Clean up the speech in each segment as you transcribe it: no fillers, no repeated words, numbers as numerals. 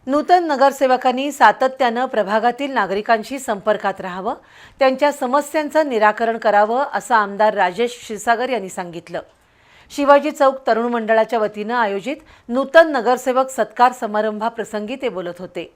नूतन नगरसेवकांनी सातत्यानं प्रभागातील नागरिकांशी संपर्कात राहावं, त्यांच्या समस्यांचं निराकरण करावं असं आमदार राजेश क्षीरसागर यांनी सांगितलं। शिवाजी चौक तरुण मंडळाच्या वतीनं आयोजित नूतन नगरसेवक सत्कार समारंभाप्रसंगी ते बोलत होते।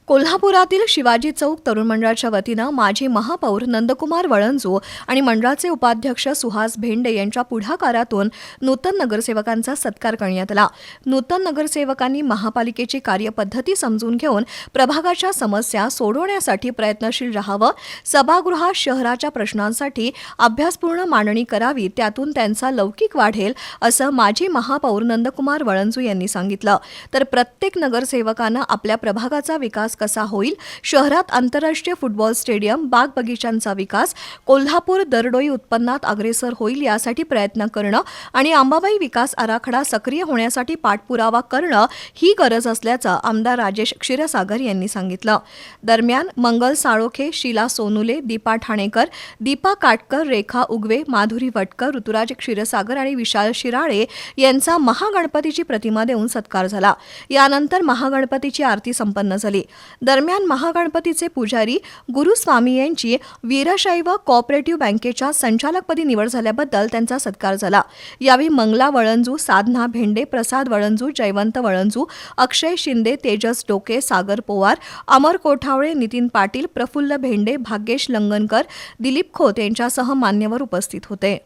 कोल्हापुरातील शिवाजी चौक तरुण मंडळाच्या वतीनं माजी महापौर नंदकुमार वळंजू आणि मंडळाचे उपाध्यक्ष सुहास भेंडे यांच्या पुढाकारातून नूतन नगरसेवकांचा सत्कार करण्यात आला। नूतन नगरसेवकांनी महापालिकेची कार्यपद्धती समजून घेऊन प्रभागाच्या समस्या सोडवण्यासाठी प्रयत्नशील राहावं, सभागृहात शहराच्या प्रश्नांसाठी अभ्यासपूर्ण मांडणी करावी, त्यातून त्यांचा लौकिक वाढेल असं माजी महापौर नंदकुमार वळंजू यांनी सांगितलं। तर प्रत्येक नगरसेवकानं आपल्या प्रभागाचा विकास कसा होईल, शहरात आंतरराष्ट्रीय फुटबॉल स्टेडियम, बाग बगीचांचा विकास, कोल्हापूर दरडोई उत्पन्नात अग्रेसर होईल यासाठी प्रयत्न करणं आणि अंबाबाई विकास आराखडा सक्रिय होण्यासाठी पाठपुरावा करणं ही गरज असल्याचं आमदार राजेश क्षीरसागर यांनी सांगितलं। दरम्यान मंगल साळोखे, शीला सोनुले, दीपा ठाणेकर, दीपा काटकर, रेखा उगवे, माधुरी वटकर, ऋतुराज क्षीरसागर आणि विशाल शिराळे यांचा महागणपतीची प्रतिमा देऊन सत्कार झाला। यानंतर महागणपतीची आरती संपन्न झाली। दरम्यान महागणपतीचे पुजारी गुरुस्वामी यांची वीरशैव कोऑपरेटिव्ह बँकेच्या संचालकपदी निवड झाल्याबद्दल त्यांचा सत्कार झाला। यावेळी मंगला वळंजू, साधना भेंडे, प्रसाद वळंजू, जयवंत वळंजू, अक्षय शिंदे, तेजस डोके, सागर पोवार, अमर कोठावळे, नितीन पाटील, प्रफुल्ल भेंडे, भाग्येश लंगनकर, दिलीप खोत यांच्यासह मान्यवर उपस्थित होते।